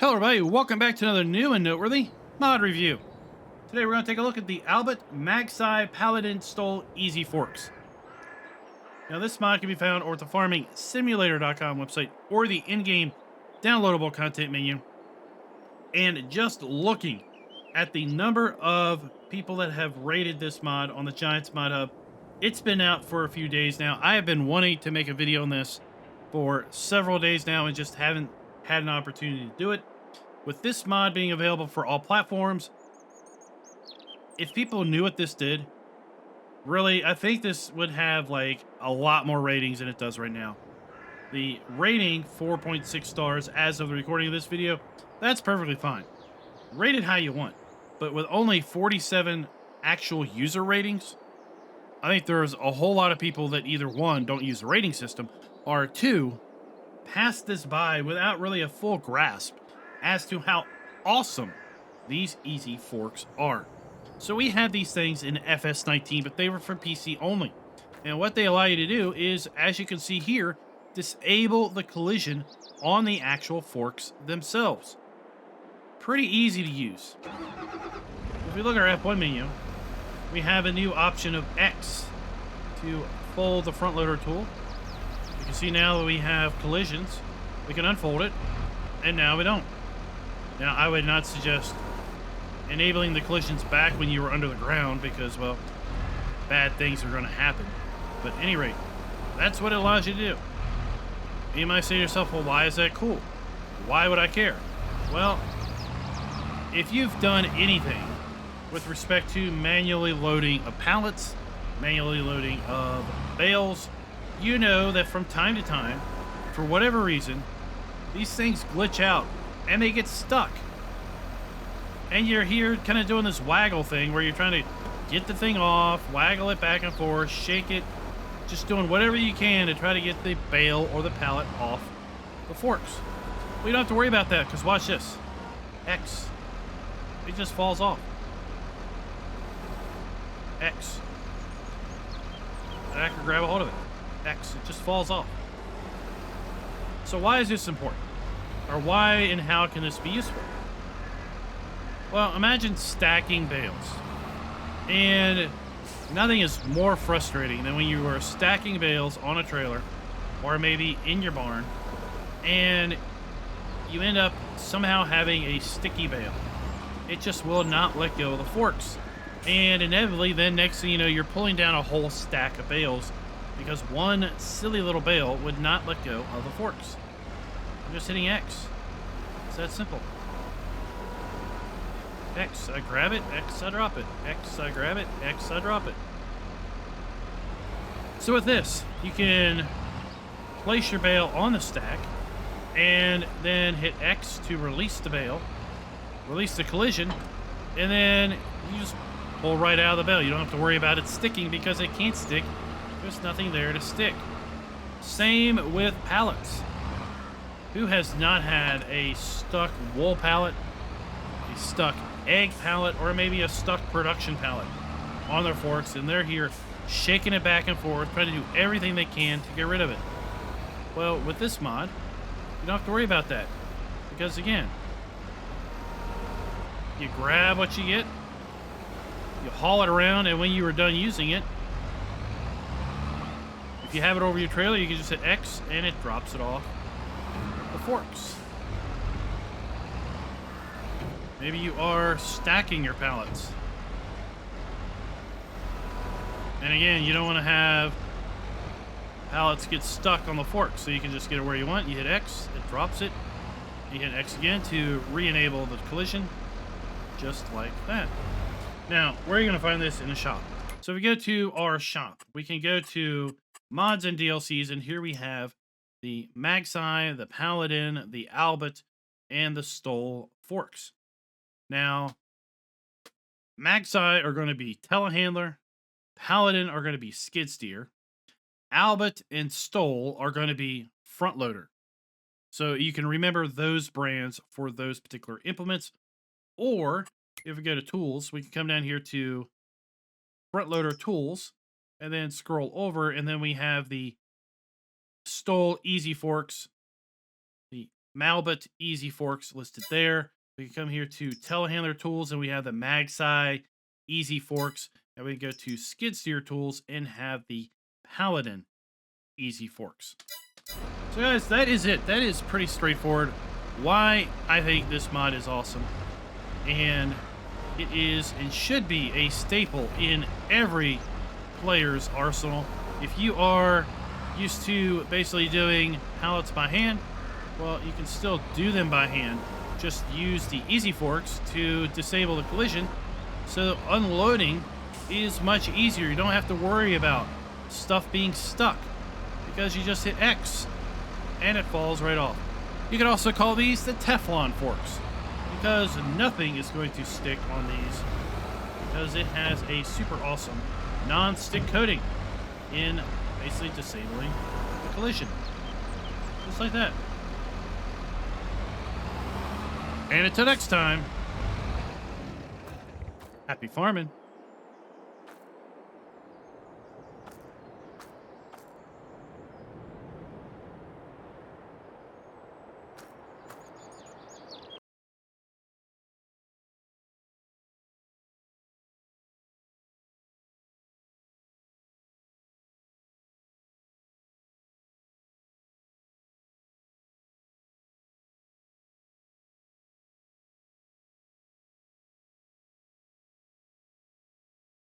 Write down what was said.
Hello everybody, welcome back to another new and noteworthy mod review. Today we're going to take a look at the Albutt, Magsi, Paladin, Stoll Easy Forks. Now this mod can be found over at the FARMER-KLEIN website or the in-game downloadable content menu. And just looking at the number of people that have rated this mod on the Giants Mod Hub, it's been out for a few days now. I have been wanting to make a video on this for several days now and just haven't had an opportunity to do it. With this mod being available for all platforms, if people knew what this did, really, I think this would have like a lot more ratings than it does right now. The rating, 4.6 stars as of the recording of this video, that's perfectly fine. Rate it how you want. But with only 47 actual user ratings, I think there's a whole lot of people that either one, don't use the rating system, or two, pass this by without really a full grasp as to how awesome these easy forks are. So we had these things in FS19, but they were for PC only. And what they allow you to do is, as you can see here, disable the collision on the actual forks themselves. Pretty easy to use. If we look at our F1 menu, we have a new option of X to fold the front loader tool. You can see now that we have collisions, we can unfold it, and now we don't. Now, I would not suggest enabling the collisions back when you were under the ground because, well, bad things are going to happen. But at any rate, that's what it allows you to do. You might say to yourself, well, why is that cool? Why would I care? Well, if you've done anything with respect to manually loading of pallets, manually loading of bales, you know that from time to time, for whatever reason, these things glitch out and they get stuck. And you're here kind of doing this waggle thing where you're trying to get the thing off, waggle it back and forth, shake it, just doing whatever you can to try to get the bale or the pallet off the forks. We don't have to worry about that because watch this. X. It just falls off. X. And I can grab a hold of it. X. It just falls off. So why is this important? Or why and how can this be useful? Well, imagine stacking bales. And nothing is more frustrating than when you are stacking bales on a trailer or maybe in your barn and you end up somehow having a sticky bale. It just will not let go of the forks. And inevitably, then next thing you know, you're pulling down a whole stack of bales because one silly little bale would not let go of the forks. I'm just hitting X. It's that simple. X, I grab it. X, I drop it. X, I grab it. X, I drop it. So with this, you can place your bale on the stack and then hit X to release the bale, release the collision, and then you just pull right out of the bale. You don't have to worry about it sticking because it can't stick. There's nothing there to stick. Same with pallets. Who has not had a stuck wool pallet, a stuck egg pallet, or maybe a stuck production pallet on their forks, and they're here shaking it back and forth, trying to do everything they can to get rid of it? Well, with this mod, you don't have to worry about that. Because again, you grab what you get, you haul it around, and when you are done using it, if you have it over your trailer, you can just hit X and it drops it off the forks. Maybe you are stacking your pallets. And again, you don't want to have pallets get stuck on the forks, so you can just get it where you want. You hit X, it drops it. You hit X again to re-enable the collision, just like that. Now, where are you going to find this in the shop? So if we go to our shop, we can go to mods and DLCs, and here we have the Magsi, the Paladin, the Albutt, and the Stoll forks. Now, Magsi are going to be telehandler, Paladin are going to be skid steer, Albutt and Stoll are going to be front loader. So you can remember those brands for those particular implements. Or if we go to tools, we can come down here to front loader tools and then scroll over, and then we have the Stoll Easy Forks, the Albutt Easy Forks listed there. We can come here to telehandler tools, and we have the Magsi Easy Forks. And we can go to skid steer tools and have the Paladin Easy Forks. So guys, that is it. That is pretty straightforward. Why I think this mod is awesome. And it is and should be a staple in every player's arsenal. If you are used to basically doing pallets by hand, well, you can still do them by hand. Just use the easy forks to disable the collision, so unloading is much easier. You don't have to worry about stuff being stuck because you just hit X and it falls right off. You can also call these the Teflon forks because nothing is going to stick on these because it has a super awesome non-stick coating in basically disabling the collision. Just like that. And until next time, happy farming.